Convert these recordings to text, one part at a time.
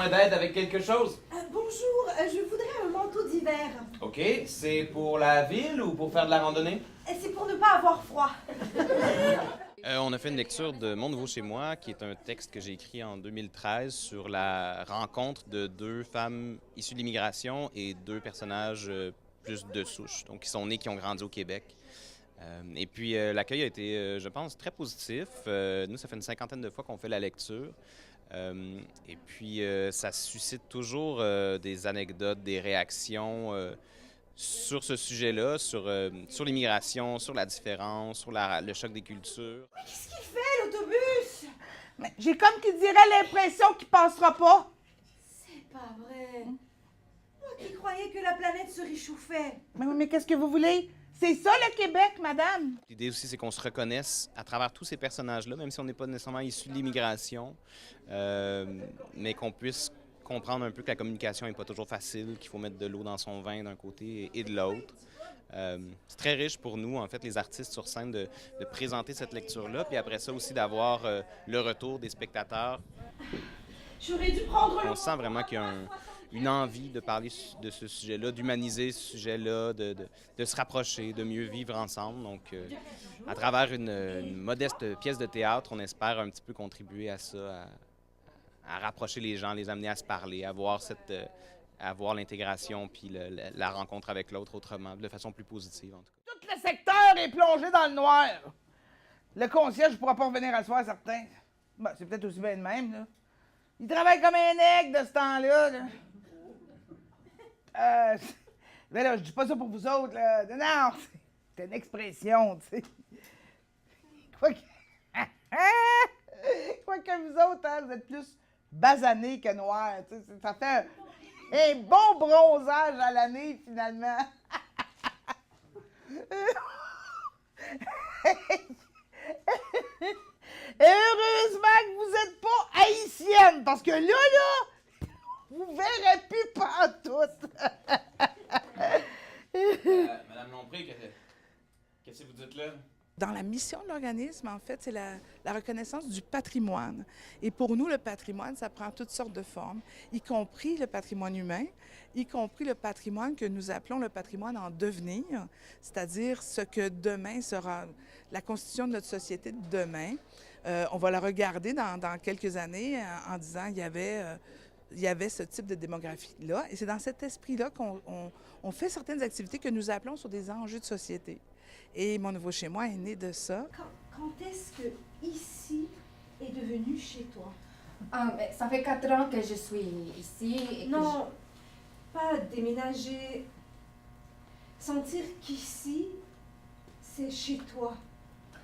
besoin d'aide avec quelque chose? Bonjour, je voudrais un manteau d'hiver. OK. C'est pour la ville ou pour faire de la randonnée? C'est pour ne pas avoir froid. On a fait une lecture de Mon Nouveau Chez Moi, qui est un texte que j'ai écrit en 2013 sur la rencontre de deux femmes issues de l'immigration et deux personnages plus de souche, donc qui sont nés, qui ont grandi au Québec. Et puis l'accueil a été, je pense, très positif. Nous, ça fait une cinquantaine de fois qu'on fait la lecture. Et puis ça suscite toujours des anecdotes, des réactions sur ce sujet-là, sur l'immigration, sur la différence, sur le choc des cultures. Mais qu'est-ce qu'il fait, l'autobus? Mais j'ai comme qui dirait l'impression qu'il passera pas. C'est pas vrai. Moi qui croyais que la planète se réchauffait. Mais qu'est-ce que vous voulez? C'est ça le Québec, madame. L'idée aussi, c'est qu'on se reconnaisse à travers tous ces personnages-là, même si on n'est pas nécessairement issu de l'immigration, mais qu'on puisse comprendre un peu que la communication n'est pas toujours facile, qu'il faut mettre de l'eau dans son vin d'un côté et de l'autre. C'est très riche pour nous, en fait, les artistes sur scène, de présenter cette lecture-là, puis après ça aussi d'avoir le retour des spectateurs. J'aurais dû prendre On sent vraiment qu'il y a une envie de parler de ce sujet-là, d'humaniser ce sujet-là, de se rapprocher, de mieux vivre ensemble. Donc, à travers une modeste pièce de théâtre, on espère un petit peu contribuer à ça, à rapprocher les gens, les amener à se parler, à voir l'intégration puis la rencontre avec l'autre autrement, de façon plus positive, en tout cas. Tout le secteur est plongé dans le noir. Le concierge ne pourra pas revenir à soir, certain. Ben, c'est peut-être aussi bien de même, là. Il travaille comme un aigle de ce temps-là, là. Mais là, je dis pas ça pour vous autres, là. Non, c'est une expression, tu sais. Quoique vous autres, hein, vous êtes plus basanés que noirs, tu sais. Ça fait un bon bronzage à l'année, finalement. Heureusement que vous n'êtes pas haïtienne, parce que là, vous verrez plus pantoute. Madame Lompré, qu'est-ce que vous dites là? Dans la mission de l'organisme, en fait, c'est la reconnaissance du patrimoine. Et pour nous, le patrimoine, ça prend toutes sortes de formes, y compris le patrimoine humain, y compris le patrimoine que nous appelons le patrimoine en devenir, c'est-à-dire ce que demain sera la constitution de notre société de demain. On va la regarder dans quelques années en disant qu'il y avait ce type de démographie-là. Et c'est dans cet esprit-là qu'on fait certaines activités que nous appelons sur des enjeux de société. Et Mon Nouveau Chez Moi est né de ça. Quand est-ce que ici est devenu chez toi? Mais ça fait 4 ans que je suis ici. Et Non, pas déménager. Sentir qu'ici, c'est chez toi.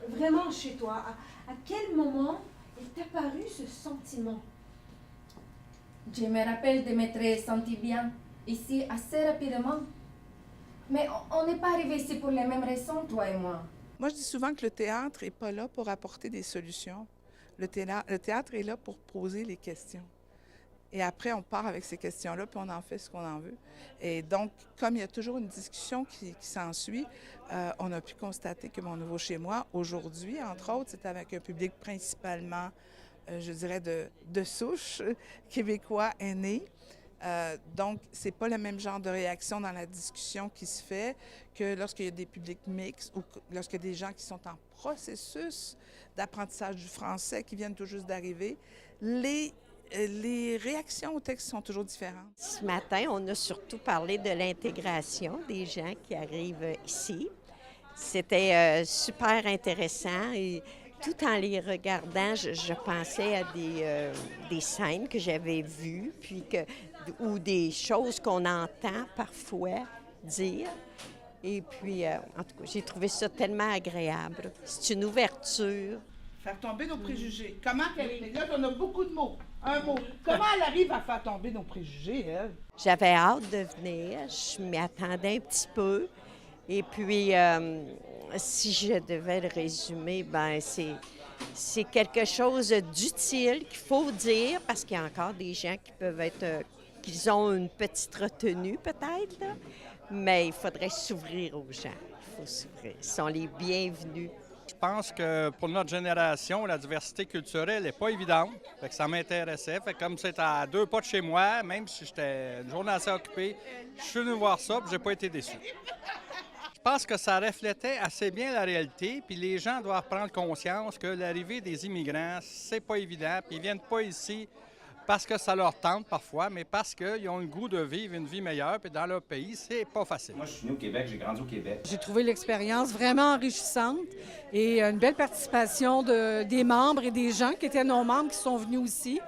Vraiment chez toi. À quel moment est apparu ce sentiment? je me rappelle de m'être sentie bien ici assez rapidement. Mais on n'est pas arrivé ici pour les mêmes raisons, toi et moi. Moi, je dis souvent que le théâtre n'est pas là pour apporter des solutions. Le théâtre est là pour poser les questions. Et après, on part avec ces questions-là, puis on en fait ce qu'on en veut. Et donc, comme il y a toujours une discussion qui s'ensuit, on a pu constater que Mon Nouveau Chez Moi, aujourd'hui, entre autres, c'est avec un public principalement, je dirais, de souche québécois aînés. Donc, c'est pas le même genre de réaction dans la discussion qui se fait que lorsqu'il y a des publics mixtes ou lorsqu'il y a des gens qui sont en processus d'apprentissage du français, qui viennent tout juste d'arriver. Les réactions au texte sont toujours différentes. Ce matin, on a surtout parlé de l'intégration des gens qui arrivent ici. C'était super intéressant et tout en les regardant, je pensais à des scènes que j'avais vues, ou des choses qu'on entend parfois dire. Et puis, en tout cas, j'ai trouvé ça tellement agréable. C'est une ouverture. Faire tomber nos préjugés. Comment qu'elle... Là, on a beaucoup de mots. Un mot. Comment elle arrive à faire tomber nos préjugés, elle? J'avais hâte de venir. Je m'y attendais un petit peu. Et puis, si je devais le résumer, ben c'est quelque chose d'utile qu'il faut dire, parce qu'il y a encore des gens qui peuvent être... qu'ils ont une petite retenue, peut-être, là. Mais il faudrait s'ouvrir aux gens. Il faut s'ouvrir. Ils sont les bienvenus. pense que pour notre génération, la diversité culturelle n'est pas évidente. Fait que ça m'intéressait. Fait que comme c'est à 2 pas de chez moi, même si j'étais une journée assez occupée, je suis venu voir ça et j'ai pas été déçu. Je pense que ça reflétait assez bien la réalité, puis les gens doivent prendre conscience que l'arrivée des immigrants, c'est pas évident, puis ils viennent pas ici parce que ça leur tente parfois, mais parce qu'ils ont le goût de vivre une vie meilleure, puis dans leur pays, c'est pas facile. Moi, je suis né au Québec, j'ai grandi au Québec. J'ai trouvé l'expérience vraiment enrichissante et une belle participation des membres et des gens qui étaient non-membres qui sont venus aussi.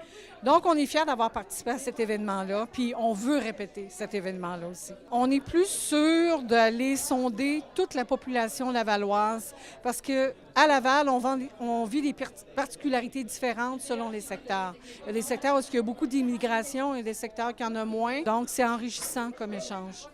Donc, on est fiers d'avoir participé à cet événement-là, puis on veut répéter cet événement-là aussi. On est plus sûr d'aller sonder toute la population lavalloise parce que à Laval, on vit des particularités différentes selon les secteurs. Il y a des secteurs où il y a beaucoup d'immigration et des secteurs qui en ont moins. Donc, c'est enrichissant comme échange.